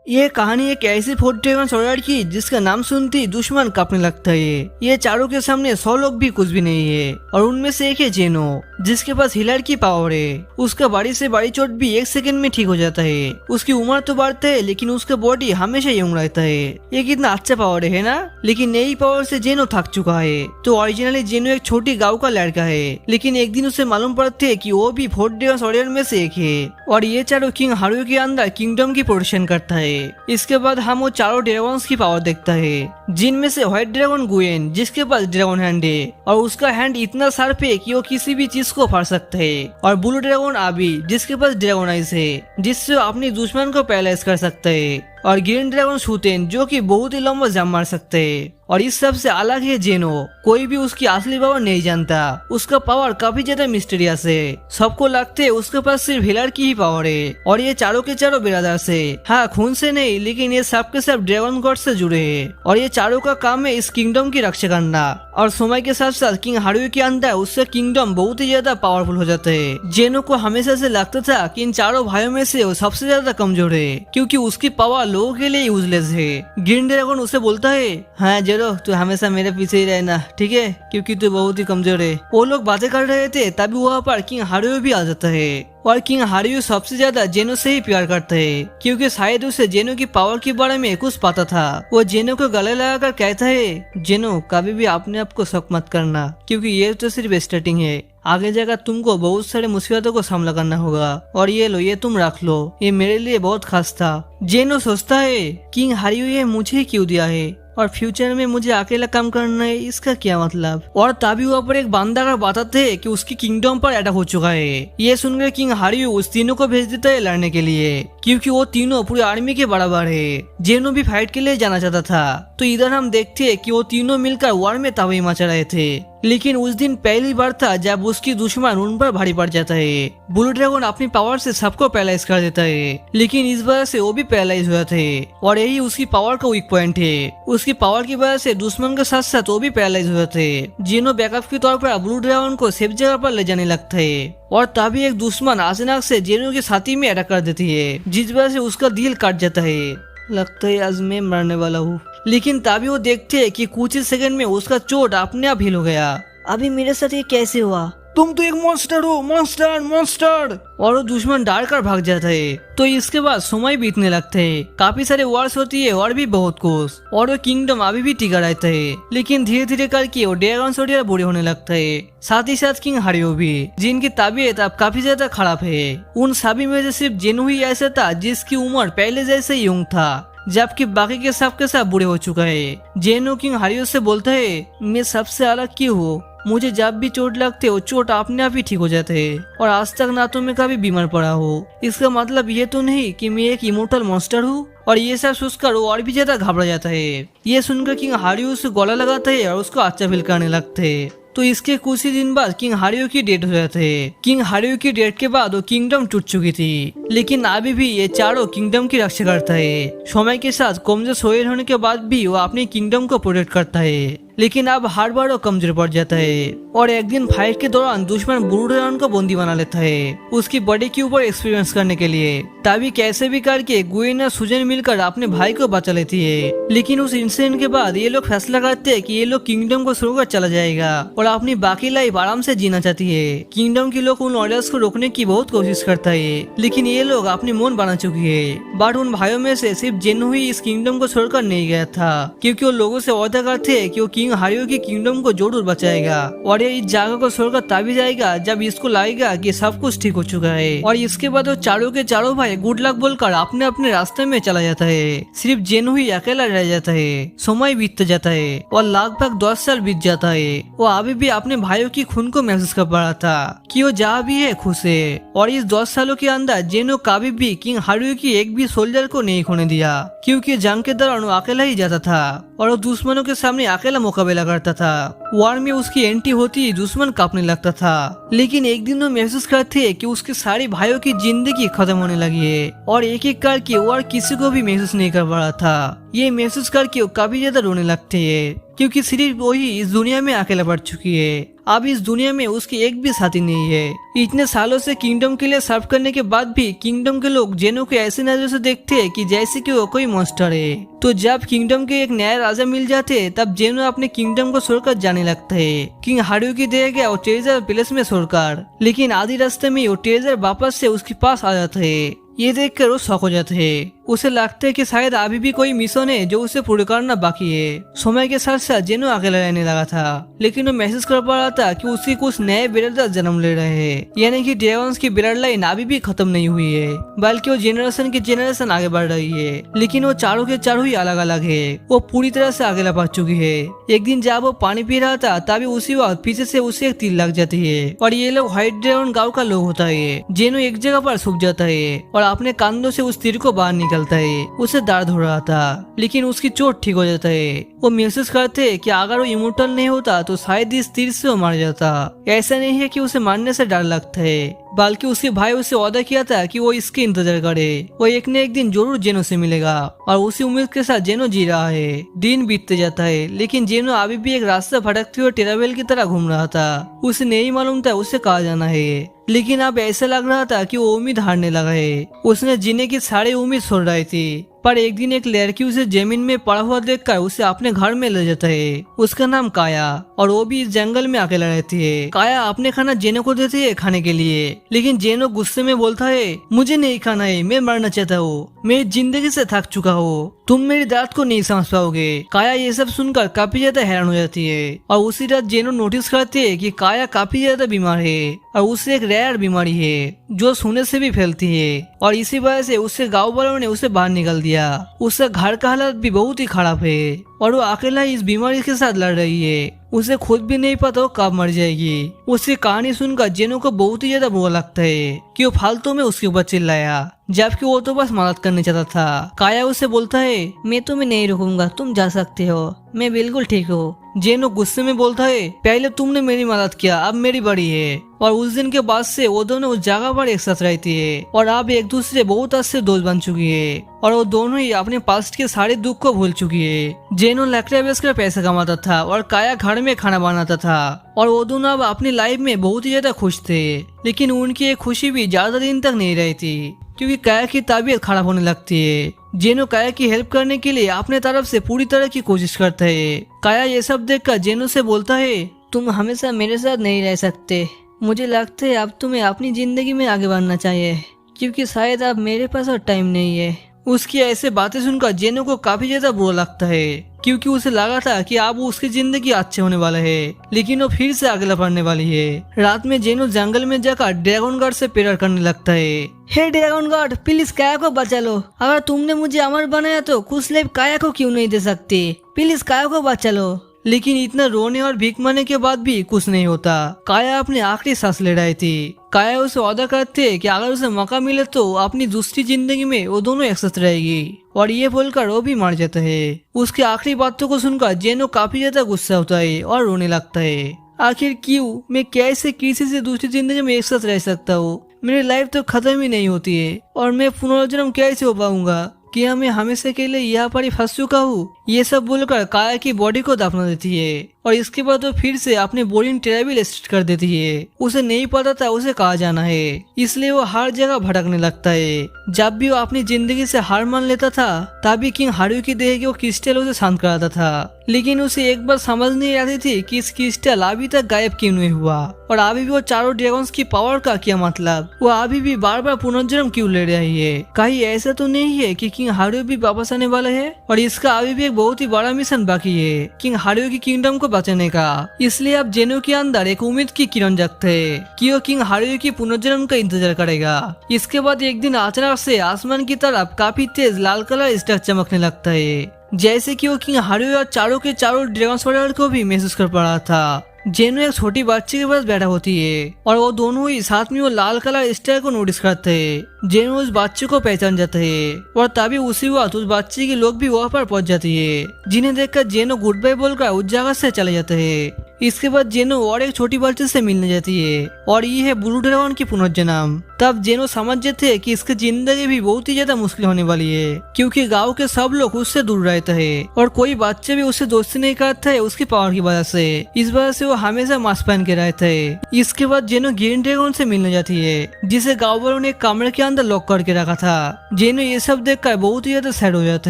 ये कहानी एक ऐसी 41 सॉर्डर की जिसका नाम सुनते ही दुश्मन कांपने लगता है। ये चारों के सामने 100 लोग भी कुछ भी नहीं है और उनमें से एक है जेनो, जिसके पास हीलर की पावर है। उसका बड़ी से बड़ी चोट भी 1 सेकंड में ठीक हो जाता है। उसकी उम्र तो बढ़ता है लेकिन उसका बॉडी हमेशा यंग रहता है। ये कितना अच्छा पावर है ना। लेकिन यही पावर से जेनो थक चुका है। तो ओरिजिनली जेनो एक छोटी गाँव का लड़का है, लेकिन एक दिन उसे मालूम पड़ते है कि वो भी 41 सॉर्डर में से एक है और ये चारों किंग हारुओ के अंदर किंगडम की प्रोटेक्शन करता है। इसके बाद हम वो चारों ड्रैगन्स की पावर देखता है, जिनमें से व्हाइट ड्रैगन गुएन, जिसके पास ड्रैगन हैंड है और उसका हैंड इतना शार्प है कि वो किसी भी चीज को फाड़ सकता है। और ब्लू ड्रैगन आबी, जिसके पास ड्रैगन आइज है, जिससे वो अपने दुश्मन को पैरालाइज कर सकता है। और ग्रीन ड्रैगन शूटेन, जो कि बहुत ही लंबा जंप मार सकते हैं। और इस सब से अलग है जेनो। कोई भी उसकी असली पावर नहीं जानता। उसका पावर काफी ज्यादा मिस्टीरियस है। सबको लगता है उसके पास सिर्फ हीलर की ही पावर है। और ये चारों के चारों ब्रदर्स है। हाँ, खून से नहीं, लेकिन ये सब के सब ड्रैगन गॉड से जुड़े हैं। और ये चारों का काम है इस किंगडम की रक्षा करना। और समय के साथ साथ किंग हारुओ के अंदर उससे किंगडम बहुत ही ज्यादा पावरफुल हो जाता है। जेनो को हमेशा से लगता था कि इन चारों भाइयों में से वो सबसे ज्यादा कमजोर है, क्योंकि उसकी पावर लोगों के लिए यूजलेस है। ग्रीन ड्रैगन उसे बोलता है, हाँ जेरो, तू हमेशा मेरे पीछे ही रहना, ठीक है, क्योंकि तू बहुत ही कमजोर है। वो लोग बातें कर रहे थे, तभी वहाँ पर किंग हारुओ भी आ जाता है। और किंग हारुओ सबसे ज्यादा जेनो से ही प्यार करता है, क्योंकि शायद उसे जेनो की पावर के बारे में कुछ पता था। वो जेनो को गले लगाकर कहता है, जेनो कभी भी अपने आप को शक मत करना, क्योंकि ये तो सिर्फ स्टार्टिंग है। आगे जाकर तुमको बहुत सारे मुसीबतों को सामना करना होगा। और ये लो, ये तुम रख लो, ये मेरे लिए बहुत खास था। जेनो सोचता है, किंग हारुओ ये मुझे क्यों दिया है और फ्यूचर में मुझे अकेला काम करना है, इसका क्या मतलब। और तभी वहाँ पर एक बंदा का बताते हैं कि उसकी किंगडम पर अटैक हो चुका है। ये सुनकर किंग हारुओ उस तीनों को भेज देता है लड़ने के लिए, क्योंकि वो तीनों पूरी आर्मी के बराबर है। जेनो भी फाइट के लिए जाना चाहता था। तो इधर हम देखते हैं कि वो तीनों मिलकर वॉर में तबाही मचा रहे थे। लेकिन उस दिन पहली बार था जब उसकी दुश्मन उन पर भारी पड़ जाता है। ब्लू ड्रैगन अपनी पावर से सबको पैरालाइज कर देता है, लेकिन इस वजह से वो भी पैरालाइज हुआ थे और यही उसकी पावर का वीक पॉइंट है। उसकी पावर की वजह से दुश्मन के साथ साथ वो भी पैरालाइज हुए थे। जेनो बैकअप के तौर पर ब्लू ड्रैगन को सेफ जगह पर ले जाने लगता है और तभी एक दुश्मन अचानक से जेनो की छाती में अटैक कर देती है, जिस वजह से उसका दिल कट जाता है। लगता है आज मैं मरने वाला हूँ। लेकिन तभी वो देखते हैं कि कुछ ही सेकंड में उसका चोट अपने आप हील हो गया। अभी मेरे साथ ये कैसे हुआ? तुम तो एक मॉन्स्टर हो, मॉन्स्टर मॉन्स्टर। और वो दुश्मन डर कर भाग जाता है। तो इसके बाद समय बीतने लगते हैं, काफी सारे वॉर्स होती है और भी बहुत कुछ, और वो किंगडम अभी भी टिका रहता है। लेकिन धीरे धीरे करके वो ड्रैगन सोल्जर बुरे होने लगता है, साथ ही साथ किंग हारुओ भी, जिनकी तबीयत अब काफी ज्यादा खराब है। उन सभी में से सिर्फ जेनो ही ऐसा था जिसकी उम्र पहले जैसे ही यंग था, जबकि बाकी के सब बुरे हो चुका है। जेनो किंग हारुओ से बोलता है, मैं सबसे अलग क्यों हूँ? मुझे जब भी चोट लगते हो चोट अपने आप ही ठीक हो जाते है और आज तक ना तो मैं कभी बीमार पड़ा हूँ। इसका मतलब ये तो नहीं कि मैं एक इमोर्टल मॉन्स्टर हूँ। और ये सब सोचकर वो और भी ज्यादा घबरा जाता है। ये सुनकर किंग हारुओ उसे गला लगाता है और उसको अच्छा फील करने लगते है। तो इसके कुछ ही दिन बाद किंग हारुओ की डेथ हो जाती है। किंग हारुओ की डेथ के बाद वो किंगडम टूट चुकी थी, लेकिन अभी भी ये चारों किंगडम की रक्षा करता है। समय के साथ कमजोर शरीर होने के बाद भी वो अपने किंगडम को प्रोटेक्ट करता है, लेकिन अब हर बार वो कमजोर पड़ जाता है। और एक दिन फाइट के दौरान दुश्मन ब्लू ड्रैगन को बंदी बना लेता है, उसकी बॉडी के ऊपर एक्सपीरियंस करने के लिए। तभी कैसे भी करके गुएन और सुजन मिलकर अपने भाई को बचा लेती है। लेकिन उस इंसिडेंट के बाद ये लोग फैसला करते हैं कि ये लोग किंगडम को छोड़कर चला जाएगा और अपनी बाकी लाइफ आराम से जीना चाहती है। किंगडम के लोग उन ऑर्डर्स को रोकने की बहुत कोशिश करता है, लेकिन ये लोग अपनी मन बना चुकी है। बट उन भाइयों में से सिर्फ जेनो ही इस किंगडम को छोड़कर नहीं गया था, क्योंकि वो लोगों से वादा करते हैं कि वो किंग हारुओ की किंगडम को जरूर बचाएगा और ये इस जगह को छोड़कर तभी जाएगा जब इसको लगेगा कि सब कुछ ठीक हो चुका है। और इसके बाद वो चारों के चारों भाई गुड लक बोलकर अपने अपने रास्ते में चला जाता है। सिर्फ जेनो ही अकेला रह जाता है। समय बीत जाता है और लगभग 10 साल बीत जाता है। वो अभी भी अपने भाइयों की खून को महसूस कर पा रहा था कि वो जहाँ भी है खुश है। और इस 10 सालों के अंदर जेनो कभी भी किंग हारुओ की एक भी सोल्जर को नहीं खोने दिया, क्योंकि जंग के दौरान वो अकेला ही जाता था और वो दुश्मनों के सामने अकेला मुकाबला करता था। वॉर में उसकी एंट्री होती दुश्मन कांपने लगता था। लेकिन एक दिन वो महसूस करते कि उसके सारे भाइयों की जिंदगी खत्म होने लगी है और एक एक करके वो और किसी को भी महसूस नहीं कर पा रहा था। ये महसूस करके वो काफी ज्यादा रोने लगते है, क्योंकि सिर्फ वही इस दुनिया में अकेला पड़ चुकी है। अब इस दुनिया में उसकी एक भी साथी नहीं है। इतने सालों से किंगडम के लिए सर्व करने के बाद भी किंगडम के लोग जेनो को ऐसे नजर से देखते हैं कि जैसे कि वो कोई मॉन्स्टर है। तो जब किंगडम के एक नया राजा मिल जाते तब जेनो अपने किंगडम को छोड़कर जाने लगता है। किंग हारुयुकी दे गया वो ट्रेजर पैलेस में छोड़कर, लेकिन आधी रास्ते में वो ट्रेजर वापस से उसके पास आ जाता है। ये देखकर वो शॉक हो जाते हैं। उसे लगता है कि शायद अभी भी कोई मिशन है जो उसे पूरा करना बाकी है। समय के साथ साथ जेनो अकेला रहने लगा था, लेकिन वो महसूस कर पा रहा था कि उसके कुछ नए ब्रदर जन्म ले रहे हैं, यानी कि ड्रैगन्स की ब्लड लाइन अभी भी खत्म नहीं हुई है, बल्कि वो जेनरेशन की जेनरेशन आगे बढ़ रही है। लेकिन वो चारों के चारों ही अलग अलग है। वो पूरी तरह से अकेला पड़ चुकी है। एक दिन जब वो पानी पी रहा था तभी उसी वक्त पीछे से उसे एक तीर लग जाती है और ये लोग व्हाइट ड्रैगन गाँव का लोग होता है। जेनो एक जगह पर सूख जाता है और अपने कंधों से उस तीर को बाहर निकलता है। उसे दर्द हो रहा था, लेकिन उसकी चोट ठीक हो जाता है। वो महसूस करते कि अगर वो इमोर्टल नहीं होता तो शायद इस तीर से वो मर जाता। ऐसा नहीं है कि उसे मारने से डर लगता है, बल्कि उसके भाई उसे वादा किया था कि वो इसके इंतजार करे। वो एक न एक दिन जरूर जेनो से मिलेगा और उसी उम्मीद के साथ जेनो जी रहा है। दिन बीतते जाता है, लेकिन जेनो अभी भी एक रास्ता भटकते हुए टेरावेल की तरह घूम रहा था। उसे नहीं मालूम था उसे कहाँ जाना है, लेकिन अब ऐसा लग रहा था कि वो उम्मीद हारने लगा है। उसने जीने की सारी उम्मीद छोड़ रही थी, पर एक दिन एक लड़की उसे जमीन में पड़ा हुआ देखकर उसे अपने घर में ले जाता है। उसका नाम काया और वो भी इस जंगल में अकेला रहती है। काया अपने खाना जेनो को देती है खाने के लिए, लेकिन जेनो गुस्से में बोलता है, मुझे नहीं खाना है, मैं मरना चाहता हूँ, मैं जिंदगी से थक चुका हूँ, तुम मेरी दर्द को नहीं समझ पाओगे। काया ये सब सुनकर काफी ज्यादा हैरान हो जाती है और उसी रात जेनो नोटिस करती है कि काया काफी ज्यादा बीमार है और उसे एक रेयर बीमारी है जो सोने से भी फैलती है, और इसी वजह से उससे गाँव वालों ने उसे बाहर निकाल दिया। उसका घर का हालत भी बहुत ही खराब है और वो अकेला इस बीमारी के साथ लड़ रही है। उसे खुद भी नहीं पता वो कब मर जाएगी। उसकी कहानी सुनकर जेनो को बहुत ही ज्यादा बुरा लगता है कि वो फालतू में उसके ऊपर चिल्लाया, जबकि वो तो बस मदद करने चाहता था। काया उसे बोलता है, मैं तुम्हें नहीं रुकूंगा, तुम जा सकते हो, मैं बिल्कुल ठीक हूँ। जेनो गुस्से में बोलता है, पहले तुमने मेरी मदद किया, अब मेरी बड़ी है। और उस दिन के बाद से वो दोनों उस जगह पर एक साथ रहती है और अब एक दूसरे बहुत अच्छे दोस्त बन चुकी है और वो दोनों ही अपने पास्ट के सारे दुख को भूल चुकी है। जेनो लकड़ियां बेचकर पैसा कमाता था और काया घर में खाना बनाता था और वो दोनों अब अपनी लाइफ में बहुत ही ज्यादा खुश थे। लेकिन उनकी एक खुशी भी ज्यादा दिन तक नहीं रही थी, क्योंकि काया की तबीयत खराब होने लगती है। जेनो काया की हेल्प करने के लिए अपने तरफ से पूरी तरह की कोशिश करता है। काया ये सब देखकर जेनो से बोलता है, तुम हमेशा मेरे साथ नहीं रह सकते, मुझे लगता है अब तुम्हें अपनी जिंदगी में आगे बढ़ना चाहिए, क्योंकि शायद अब मेरे पास और टाइम नहीं है। उसकी ऐसे बातें सुनकर जेनो को काफी ज्यादा बुरा लगता है, क्योंकि उसे लगा था कि अब उसकी जिंदगी अच्छे होने वाला है, लेकिन वो फिर से अगला पड़ने वाली है। रात में जेनो जंगल में जाकर ड्रैगन गार्ड से प्रेयर करने लगता है, हे ड्रैगन गॉड, प्लीज काया को बचा लो। अगर तुमने मुझे अमर बनाया तो कुछ लाइफ काया को क्यों नहीं दे सकते, प्लीज काया को बचा लो। लेकिन इतना रोने और भीख मांगने के बाद भी कुछ नहीं होता। काया अपनी आखिरी सांस ले रही थी। काया उसे वादा करते कि अगर उसे मौका मिले तो अपनी दूसरी जिंदगी में वो दोनों एक साथ रहेगी, और ये बोलकर वो भी मर जाता है। उसकी आखिरी बातों को सुनकर जेनो काफी ज्यादा गुस्सा होता है और रोने लगता है। आखिर क्यों, मैं कैसे किसी से दूसरी जिंदगी में एक साथ रह सकता हूँ, मेरी लाइफ तो खत्म ही नहीं होती है और मैं पुनर्जन्म कैसे हो पाऊंगा, क्या मैं हमेशा के लिए यहाँ पर ही फंस चुका हूँ। ये सब बोलकर काया की बॉडी को दफना देती है और इसके बाद वो फिर से अपने बोरिंग ट्रैवल स्टार्ट कर देती है। उसे नहीं पता था उसे कहाँ जाना है, इसलिए वो हर जगह भटकने लगता है। जब भी वो अपनी जिंदगी से हार मान लेता था तभी किंग हारुयुकी देह के वो क्रिस्टल उसे शांत कराता था, लेकिन उसे एक बार समझ नहीं आती थी कि इस क्रिस्टल अभी तक गायब क्यों नहीं हुआ और अभी भी वो चारों ड्रैगन्स की पावर का क्या मतलब, वो अभी भी बार बार पुनर्जन्म क्यों ले रही है। कहीं ऐसा तो नहीं है कि किंग हारुयुकी वापस आने वाला है और इसका अभी भी एक बहुत ही बड़ा मिशन बाकी है, किंग हारुयुकी किंगडम को बचाने का। इसलिए अब जेनो के अंदर एक उम्मीद की किरण जगते है कि वो किंग हारुयुकी पुनर्जन्म का इंतजार करेगा। इसके बाद एक दिन अचानक से आसमान की तरफ काफी तेज लाल कलर स्टार चमकने लगता है, जैसे कि वो किंग हारुयुकी और चारों के चारों ड्रैगन वॉरियर को भी महसूस कर पा रहा था। जेनो एक छोटी बच्ची के पास बैठा होती है और वो दोनों ही साथ में वो लाल कलर स्टार को नोटिस करते हैं। जेनो उस बच्चे को पहचान जाता है और तभी उसी वक्त उस बच्चे के लोग भी वहाँ पर पहुंच जाती है, जिन्हें देखकर जेनो गुड बाय बोलकर उस जगह से चले जाते हैं। इसके बाद जेनो और एक छोटी बच्ची से मिलने जाती है और ये है ब्लू ड्रैगन की पुनर्जन्म। तब जेनो समझे थे कि इसकी जिंदगी भी बहुत ही ज्यादा मुश्किल होने वाली है, क्योंकि गांव के सब लोग उससे दूर रहते हैं और कोई बच्चे भी उससे दोस्ती नहीं करते है उसकी पावर की वजह से। इस वजह से वो हमेशा मास्क पहन के रहते है। इसके बाद जेनो ग्रीन ड्रैगन से मिलने जाती है, जिसे गाँव वालों ने एक कमरे के अंदर लॉक करके रखा था। जेनो ये सब देखकर बहुत ही ज्यादा सैड हो जाता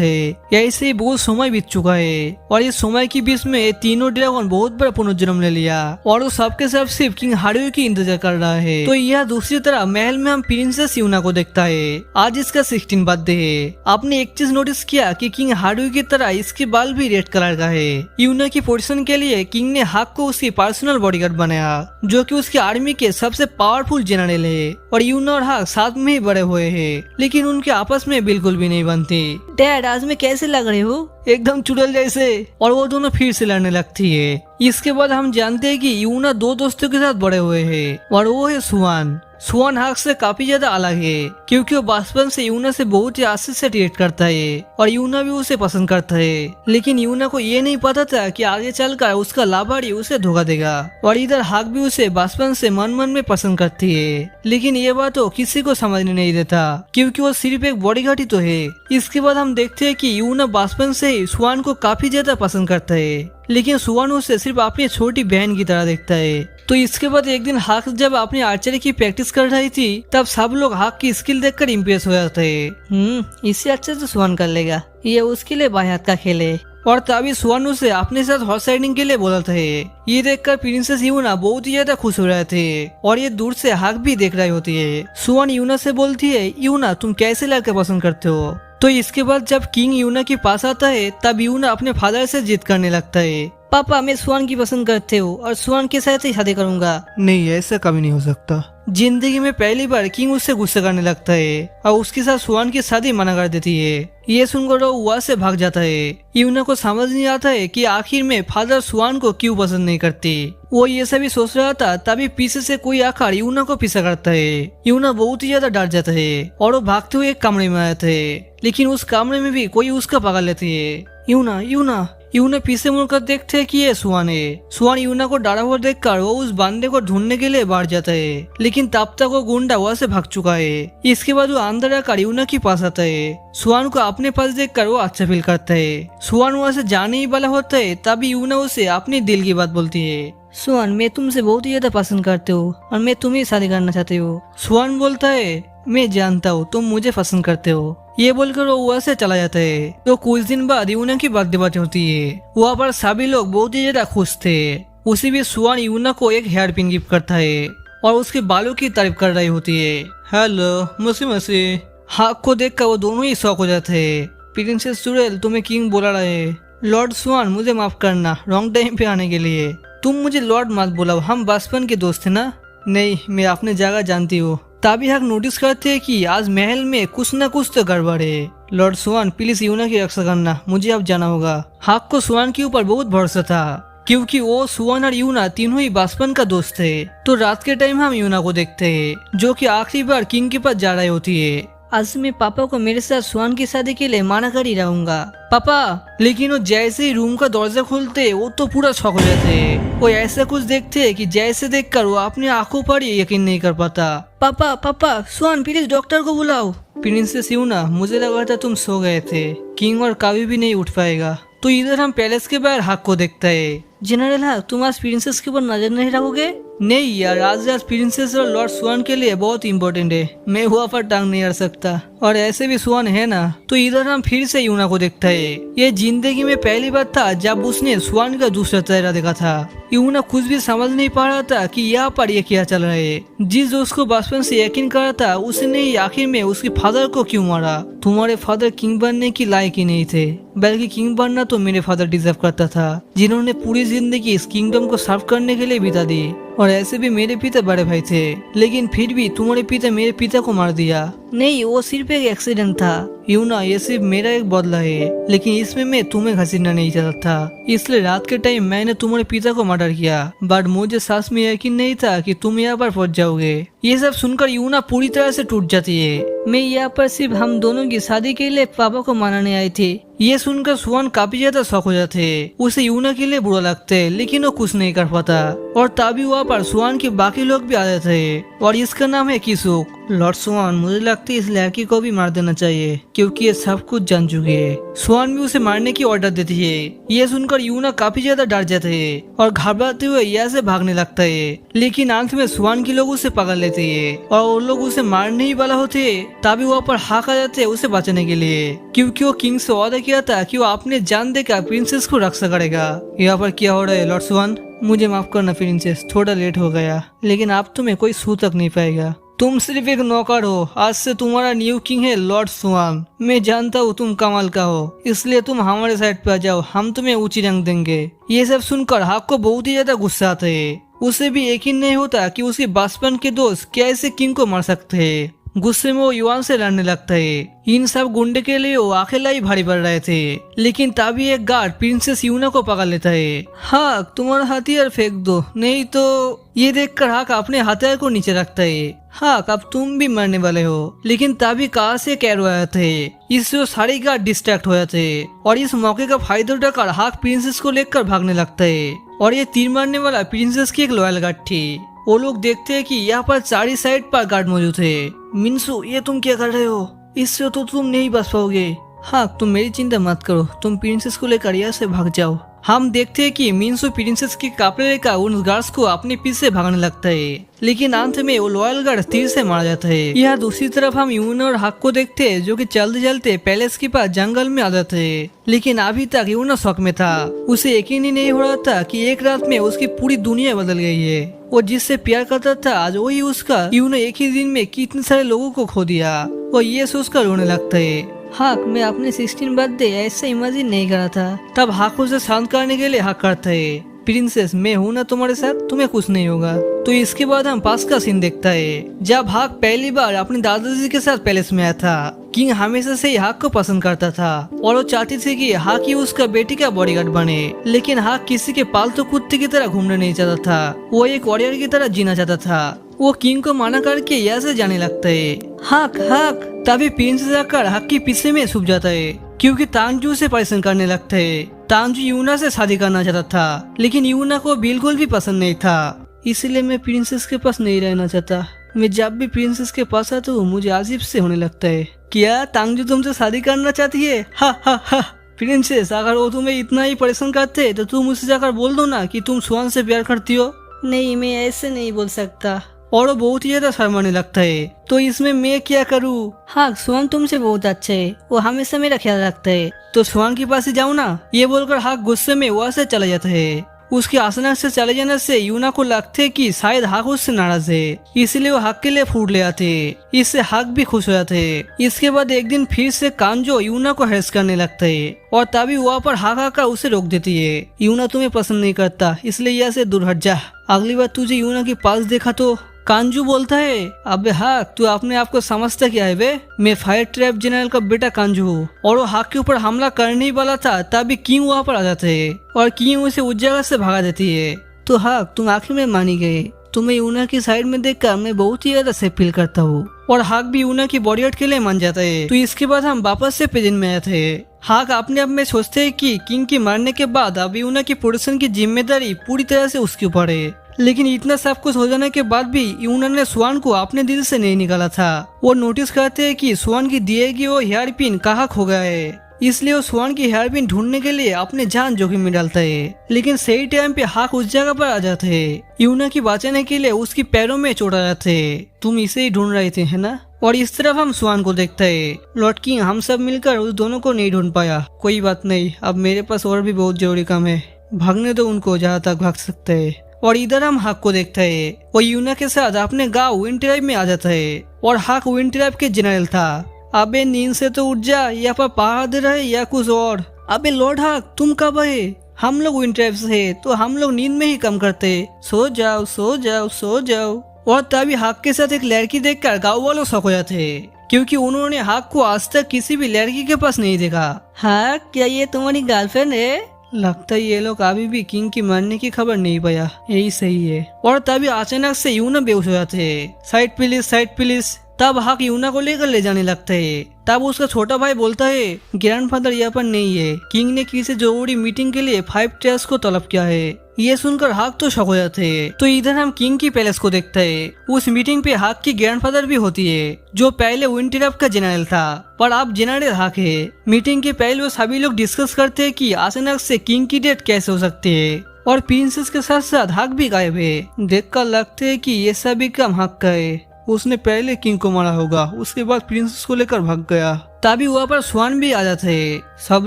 है। ऐसे ही बहुत समय बीत चुका है और इस समय के बीच में तीनों ड्रैगन बहुत बड़ा पुनर्जन्म ले लिया और वो सबके सब सिर्फ किंग हारुओ की इंतजार कर रहा है। तो यह दूसरी तरह महल में हम प्रिंसेस यूना को देखता है। आज इसका 16 बर्थडे है। आपने एक चीज नोटिस किया कि किंग हारुओ की तरह इसके बाल भी रेड कलर का है। यूना की पोजीशन के लिए किंग ने हक को उसकी पर्सनल बॉडीगार्ड बनाया, जो कि उसकी आर्मी के सबसे पावरफुल जनरल है। और यूना और हक साथ में ही बड़े हुए हैं, लेकिन उनके आपस में बिल्कुल भी नहीं बनते। डैड आज में कैसे लग रहे हो? एकदम चुड़ैल जैसे। और वो दोनों फिर से लड़ने लगती है। इसके बाद हम जानते हैं कि यूना दो दोस्तों के साथ बड़े हुए हैं और वो है सुआन। सुआन हक से काफी ज्यादा अलग है, क्योंकि वो बचपन से यूना से बहुत ही आस्ते से ट्रीट करता है और यूना भी उसे पसंद करता है। लेकिन यूना को ये नहीं पता था कि आगे चलकर उसका लाभारी उसे धोखा देगा। और इधर हक भी उसे बचपन से मन मन में पसंद करती है, लेकिन ये बात तो किसी को समझने नहीं देता, क्योंकि वो सिर्फ एक बॉडीगार्ड ही तो है। इसके बाद हम देखते हैं कि यूना बचपन से ही सुआन को काफी ज्यादा पसंद करता है, लेकिन सुआन उसे सिर्फ अपनी छोटी बहन की तरह देखता है। तो इसके बाद एक दिन हक जब अपनी आर्चरी की प्रैक्टिस कर रही थी, तब सब लोग हक की स्किल देखकर इम्प्रेस हो जाते हैं। इससे अच्छे से सुआन कर लेगा, ये उसके लिए बाएं हाथ का खेल है। और तभी सुआन उसे अपने साथ हॉर्स राइडिंग के लिए बोला थे। ये देखकर प्रिंसेस यूना बहुत ही ज्यादा खुश हो रहे थे और ये दूर से हक भी देख रही होती है। सुआन यूना से बोलती है, यूना तुम कैसे लड़के पसंद करते हो? तो इसके बाद जब किंग यूना के पास आता है, तब यूना अपने फादर से जिद करने लगता है। पापा मैं सुआन की पसंद करते हो और सुआन के साथ ही शादी करूंगा। नहीं, ऐसा कभी नहीं हो सकता। जिंदगी में पहली बार किंग उससे गुस्सा करने लगता है और उसके साथ सुआन की शादी मना कर देती है। ये सुनकर वो वहाँ से भाग जाता है। यूना को समझ नहीं आता है कि आखिर में फादर सुआन को क्यों पसंद नहीं करती। वो ये सभी सोच रहा था, तभी पीछे से कोई आकर यूना को पीछा करता है। यूना बहुत ही ज्यादा डर जाता है और वो भागते हुए एक कमरे में आते हैं, लेकिन उस कमरे में भी कोई उसका पकड़ लेती है। यूना यूना यूना पीछे मुड़कर देखते हैं कि ये सुआन है। सुआन यूना को डरा हुआ देखकर वो उस बंदे को ढूंढने के लिए बाहर जाता है, लेकिन तब तक वो गुंडा वहाँ से भाग चुका है। इसके बाद वो अंदर आकर यूना के पास आता है। सुआन को अपने पास देखकर वो अच्छा फील करता है। सुआन वहाँ से जाने ही वाला होता है, तभी यूना उसे अपने दिल की बात बोलती है। सुआन मैं तुमसे बहुत ही ज्यादा पसंद करते हो और मैं तुम्हें शादी करना चाहती हूँ। सुआन बोलता है, मैं जानता हूँ तुम मुझे पसंद करते हो। ये बोलकर वो वहाँ से चला जाता है। तो कुछ दिन बाद यूना की बर्थडे पार्टी होती है। वहाँ पर सभी लोग बहुत ही ज्यादा खुश थे। उसी भी सुआन यूना को एक हेयर पिन गिफ्ट करता है और उसके बालों की तारीफ कर रही होती है। हेलो मसी हक को देखकर वो दोनों ही शौक हो जाते हैं। प्रिंसेस चुड़ैल तुम्हें किंग बोला रहे। लॉर्ड सुआन मुझे माफ करना रॉन्ग टाइम पे आने के लिए। तुम मुझे लॉर्ड मत बुलाओ, हम बचपन के दोस्त थे ना। नहीं, मैं अपने जगह जानती हूँ। तभी हक नोटिस करते हैं कि आज महल में कुछ न कुछ तो गड़बड़ है। लॉर्ड सुआन प्लीज यूना की रक्षा करना, मुझे अब जाना होगा। हक को सुआन के ऊपर बहुत भरोसा था, क्योंकि वो सुआन और यूना तीनों ही बचपन का दोस्त थे। तो रात के टाइम हम यूना को देखते हैं, जो कि आखिरी बार किंग के पास जा रही होती है। आज मैं पापा को मेरे साथ सुआन की शादी के लिए मना कर ही रहूंगा। पापा, लेकिन वो जैसे ही रूम का दरवाजा खोलते वो तो पूरा शॉक हो जाते हैं। वो ऐसा कुछ देखते हैं कि जैसे देखकर वो अपनी आंखों पर ही यकीन नहीं कर पाता। पापा पापा सुआन प्लीज डॉक्टर को बुलाओ। प्रिंसेस यूना मुझे लगा था तुम सो गए थे, किंग और कभी भी नहीं उठ पाएगा। तो इधर हम पैलेस के बाहर हक को देखता है। जनरल हक तुम आज प्रिंसेस के ऊपर नजर नहीं रखोगे? नहीं यार, आज प्रिंसेस और लॉर्ड सुआन के लिए बहुत इम्पोर्टेंट है। मैं हुआ पर टांग नहीं अड़ सकता, और ऐसे भी सुआन है ना। तो इधर हम फिर से यूना को देखता है। ये जिंदगी में पहली बार था जब उसने सुआन का दूसरा चेहरा देखा था। यूना कुछ भी समझ नहीं पा रहा था कि यहाँ पर ये क्या चल रहा है। जिस दोस्त को बचपन से यकीन करा था, उसने ही आखिर में उसके फादर को क्यों मारा। तुम्हारे फादर किंग बनने की लायक ही नहीं थे, बल्कि किंग बनना तो मेरे फादर डिजर्व करता था, जिन्होंने पूरी जिंदगी इस किंगडम को सर्व करने के लिए बिता दी। और ऐसे भी मेरे पिता बड़े भाई थे, लेकिन फिर भी तुम्हारे पिता मेरे पिता को मार दिया। नहीं, वो सिर्फ एक एक्सीडेंट था। यूना ये सिर्फ मेरा एक बदला है, लेकिन इसमें मैं तुम्हें घसीटना नहीं चाहता था। इसलिए रात के टाइम मैंने तुम्हारे पिता को मर्डर किया, बट मुझे सांस में यकीन नहीं था कि तुम यहाँ पर पहुंच जाओगे। ये सब सुनकर यूना पूरी तरह से टूट जाती है। मैं यहाँ पर सिर्फ हम दोनों की शादी के लिए पापा को मनाने आई थी। ये सुनकर सुहान काफी ज्यादा शौक हो जाते। उसे यूना के लिए बुरा लगते, लेकिन वो कुछ नहीं कर पाता। और तभी वहाँ पर सुहान के बाकी लोग भी आ जाते हैं, और इसका नाम है किसुक। लॉर्ड सुहान, मुझे लगता है इस लड़की को भी मार देना चाहिए, क्योंकि ये सब कुछ जान चुकी है। सुहान भी उसे मारने की ऑर्डर देती है। ये सुनकर यूना काफी ज्यादा डर जाते हैं और घबराते हुए यहाँ से भागने लगता है, लेकिन अंत में सुहान के लोग उसे पकड़ लेते हैं और वो लोग उसे मारने ही वाला होते। तभी वहाँ पर हाक आ जाते हैं उसे बचाने के लिए, क्योंकि वो किंग से वादा किया था कि वो अपने जान देकर प्रिंसेस को रक्षा करेगा। यहाँ पर क्या हो रहा है लॉर्ड सुहान? मुझे माफ करना प्रिंसेस, थोड़ा लेट हो गया, लेकिन अब तुम्हें कोई छू तक नहीं पाएगा। तुम सिर्फ एक नौकर हो, आज से तुम्हारा न्यू किंग है लॉर्ड सुहान। मैं जानता हूँ तुम कमाल का हो, इसलिए तुम हमारे साइड पे आ जाओ, हम तुम्हें ऊंची रंग देंगे। ये सब सुनकर हाक को बहुत ही ज्यादा गुस्सा आता है। उसे भी यकीन नहीं होता कि उसके बचपन के दोस्त कैसे किंग को मार सकते हैं। गुस्से में वो युवान से लड़ने लगता है। इन सब गुंडे के लिए वो अकेला ही भारी पड़ रहे थे, लेकिन तभी एक गार्ड प्रिंसेस यूना को पकड़ लेता है। हाक, तुम्हारा हथियार फेंक दो, नहीं तो। ये देखकर हाक अपने हथियार को नीचे रखता है। हाक, अब तुम भी मरने वाले हो। लेकिन तभी कहाँ से कैरो आया थे, इससे वो सारे गार्ड डिस्ट्रैक्ट हो जाते और इस मौके का फायदा उठाकर हाक प्रिंसेस को लेकर भागने लगता है। और ये तीर मारने वाला प्रिंसेस की एक लॉयल गार्ड थी। वो लोग देखते हैं कि यहाँ पर चारों साइड पर गार्ड मौजूद है। मिन्सू, ये तुम क्या कर रहे हो? इससे तो तुम नहीं बच पाओगे। हाँ, तुम मेरी चिंता मत करो, तुम प्रिंसेस को लेकर यहाँ से भाग जाओ। हम देखते हैं कि मिन्सू प्रिंसेस के कपड़े लेकर उन गार्ड्स को अपने पीछे भागने लगता है, लेकिन अंत में वो लॉयल गार्ड तीर से मारा जाता है। यहाँ दूसरी तरफ हम यूना और हाक को देखते हैं, जो कि चलते चलते पैलेस के पास जंगल में आ जाते हैं। लेकिन अभी तक यूना शौक में था। उसे यकीन ही नहीं हो रहा था कि एक रात में उसकी पूरी दुनिया बदल गई है। वो जिससे प्यार करता था आज वही उसका। यूना एक ही दिन में कितने सारे लोगों को खो दिया। वो ये सोचकर रोने लगता है। हाक, मैं अपने 16 बर्थडे ऐसा इमेजिन नहीं करा था। तब हाक उसे शांत करने के लिए हाक करता है। प्रिंसेस, मैं हूँ ना तुम्हारे साथ, तुम्हें कुछ नहीं होगा। तो इसके बाद हम पास का सीन देखता है, जब हाक पहली बार अपने दादाजी के साथ पैलेस में आया था। किंग हमेशा से ही हाक को पसंद करता था और वो चाहती थी कि हाक ही उसका बेटी का बॉडीगार्ड बने, लेकिन हाक किसी के पालतू कुत्ते की तरह घूमना नहीं चाहता था। वो एक वॉरियर की तरह जीना चाहता था। वो किंग को मना करके यहाँ से जाने लगता है। हाक, हाक। तभी प्रिंसेस आकर हाक के पीछे में छुप जाता है, क्योंकि तांजू से परेशान करने लगता है। तांजू यूना से शादी करना चाहता था, लेकिन यूना को बिल्कुल भी पसंद नहीं था। इसलिए मैं प्रिंसेस के पास नहीं रहना चाहता। मैं जब भी प्रिंसेस के पास आता हूँ मुझे अजीब से होने लगता है। क्या तांजू तुमसे शादी करना चाहती है? हा हा हा। प्रिंसेस, अगर वो तुम्हें इतना ही परेशान करते तो तुम उससे जाकर बोल दो ना कि तुम सुहान से प्यार करती हो। नहीं, मैं ऐसे नहीं बोल सकता। और वो बहुत ही ज्यादा शर्माने लगता है। तो इसमें मैं क्या करूँ? हाँ, सुहान तुमसे बहुत अच्छा है, वो हमेशा मेरा ख्याल रखता है। तो सुहान के पास ही जाओ ना। ये बोलकर हाक गुस्से में वहाँ से चला जाता है। उसके अचानक से चले जाने से यूना को लगता है कि शायद हाक उससे नाराज है, इसलिए वो हाक के लिए फूड ले आते। इससे हाक भी खुश हो जाते। इसके बाद एक दिन फिर से कांजो यूना को हैरेस करने लगता है और तभी वहाँ पर हाक आकर उसे रोक देती है। यूना तुम्हें पसंद नहीं करता, इसलिए यहाँ से दूर हट जा। अगली बार तुझे यूना के पास देखा तो। कांजू बोलता है, अबे हाक, तू अपने आप को समझता क्या है बे? मैं फायर ट्रैप जनरल का बेटा कांजू हूँ। और वो हाक के ऊपर हमला करने ही वाला था, तभी किंग वहाँ पर आ जाते है और किंग उसे उस जगह से भगा देती है। तो हाक, तुम आखिर में मानी गए। तुम्हें यूना की साइड में देखकर मैं बहुत ही ज्यादा सेफ फील करता हूँ। और हाक भी यूना की बॉडीगार्ड के लिए मान जाता है। तो इसके बाद हम वापस से प्रेजेंट में आए थे। हाक अपने आप में सोचते है कि किंग के मारने के बाद अब यूना की प्रोटेक्शन की जिम्मेदारी पूरी तरह से उसके ऊपर है। लेकिन इतना सब कुछ हो जाने के बाद भी यूना ने सुहान को अपने दिल से नहीं निकाला था। वो नोटिस करते हैं कि सुहान की दिए गए वो हेयर पिन कहाँ खो गया है, इसलिए वो सुहान की हेयर पिन ढूंढने के लिए अपने जान जोखिम में डालता है। लेकिन सही टाइम पे हाक उस जगह पर आ जाते हैं। यूना की बचाने के लिए उसकी पैरों में चोट आ जाते है। तुम इसे ही ढूंढ रहे थे, है ना? और इस तरफ हम सुहान को देखते हैं। लॉर्ड किंग, हम सब मिलकर उस दोनों को नहीं ढूंढ पाया। कोई बात नहीं, अब मेरे पास और भी बहुत जरूरी काम है। भागने दो उनको जहाँ तक भाग सकते है। और इधर हम हाक को देखते हैं। वो यूना के साथ अपने गांव विंड ट्राइब में आ जाता है और हाक विंड ट्राइब के जनरल था। अबे नींद से तो उठ जा, यहाँ पर पहाड़ दे रहे या कुछ और। अबे लॉर्ड हाक, तुम कब आए? हम लोग विंड ट्राइब से है तो हम लोग नींद में ही कम करते। सो जाओ सो जाओ सो जाओ। और तभी हाक के साथ एक लड़की देखकर गाँव वालों शौक हो जाते हैं। क्योंकि उन्होंने हाक को आज तक किसी भी लड़की के पास नहीं देखा। हाँ, क्या ये तुम्हारी गर्लफ्रेंड है? लगता है ये लोग अभी भी किंग की मरने की खबर नहीं पाया। यही सही है। और तभी अचानक से यूना बेहोश हो जाते हैं। Side please. तब हाक यूना को लेकर ले जाने लगता है। तब उसका छोटा भाई बोलता है ग्रैंडफादर यहाँ पर नहीं है, किंग ने किसी जरूरी मीटिंग के लिए 5 ट्रेस को तलब किया है। ये सुनकर हाक तो शॉक हो जाते हैं। तो इधर हम किंग की पैलेस को देखते हैं। उस मीटिंग पे हाक की ग्रैंडफादर भी होती है, जो पहले विंटरअप का जनरल था पर अब जनरल हाक है। मीटिंग के पहले वो सभी लोग डिस्कस करते हैं कि अचानक से किंग की डेथ कैसे हो सकती है, और प्रिंसेस के साथ साथ हाक भी गायब है। देखकर लगता है कि ये सभी काम हाक का है। उसने पहले किंग को मारा होगा, उसके बाद प्रिंसेस को लेकर भाग गया। तभी वहाँ पर स्वान भी आ जाते हैं। सब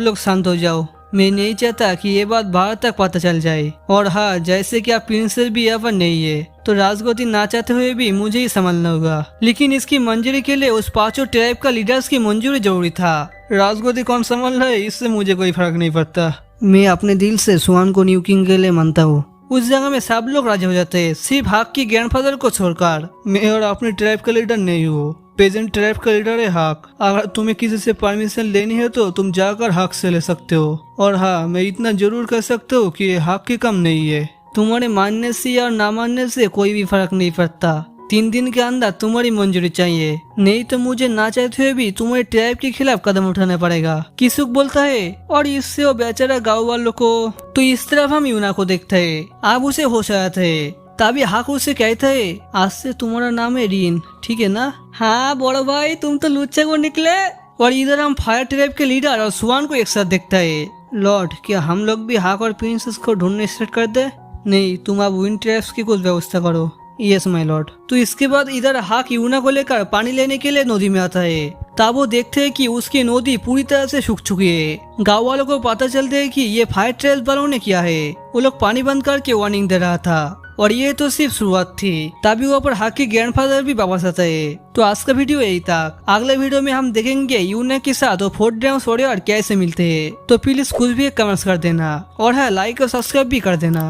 लोग शांत हो जाओ, मैं नहीं चाहता कि ये बात बाहर तक पता चल जाए। और हाँ, जैसे कि आप प्रिंसेस भी यहाँ पर नहीं है, तो राजगद्दी ना चाहते हुए भी मुझे ही संभालना होगा। लेकिन इसकी मंजूरी के लिए उस 5 ट्राइब का लीडर्स की मंजूरी जरूरी था। राजगद्दी कौन संभाल रहा है इससे मुझे कोई फर्क नहीं पड़ता। मैं अपने दिल से स्वान को न्यू किंग के लिए मानता हूँ। उस जगह में सब लोग राजी हो जाते हैं, सिर्फ हाक की ग्रैंडफादर को छोड़कर। मैं और अपने ट्राइब का लीडर नहीं हूँ, पेजेंट ट्राइब का लीडर है हाक। अगर तुम्हें किसी से परमिशन लेनी है तो तुम जाकर हाक से ले सकते हो। और हाँ, मैं इतना जरूर कह सकता हूँ कि हाक के काम नहीं है। तुम्हारे मानने से या ना मानने से कोई भी फर्क नहीं पड़ता। 3 दिन के अंदर तुम्हारी मंजूरी चाहिए, नहीं तो मुझे ना चाहते हुए भी तुम्हारे ट्राइब के खिलाफ कदम उठाना पड़ेगा। किसुक बोलता है, और इससे वो बेचारा गाँव वालों को। तो इस तरफ हम यूना को देखते है। आप उसे होश आते है। तभी हाक उसे कहता है आज से तुम्हारा नाम है रिन, ठीक है ना? हाँ बड़ो भाई, तुम तो लुच्चे को निकले। और इधर हम फायर ट्राइब के लीडर और स्वान को एक साथ देखता है। लॉर्ड, क्या हम लोग भी हाक और प्रिंसेस को ढूंढने स्टार्ट कर दे? नहीं, तुम अब विंड ट्राइब्स की कुछ व्यवस्था करो। Yes my Lord. तो इसके बाद इधर हाक यूना को लेकर पानी लेने के लिए नदी में आता है। तब वो देखते हैं कि उसकी नदी पूरी तरह से सूख चुकी है। गांव वालों को पता चलता है कि ये फायर ट्राइब्स वालों ने किया है। वो लोग पानी बंद करके वार्निंग दे रहा था, और ये तो सिर्फ शुरुआत थी। तभी वहाँ पर हाक की ग्रैंडफादर भी वापस आता है। तो आज का वीडियो यही था। अगले वीडियो में हम देखेंगे यूना के साथ वो 4 ड्राइव्स वॉरियर कैसे मिलते हैं। तो प्लीज कुछ भी कमेंट्स कर देना, और हाँ, लाइक और सब्सक्राइब भी कर देना।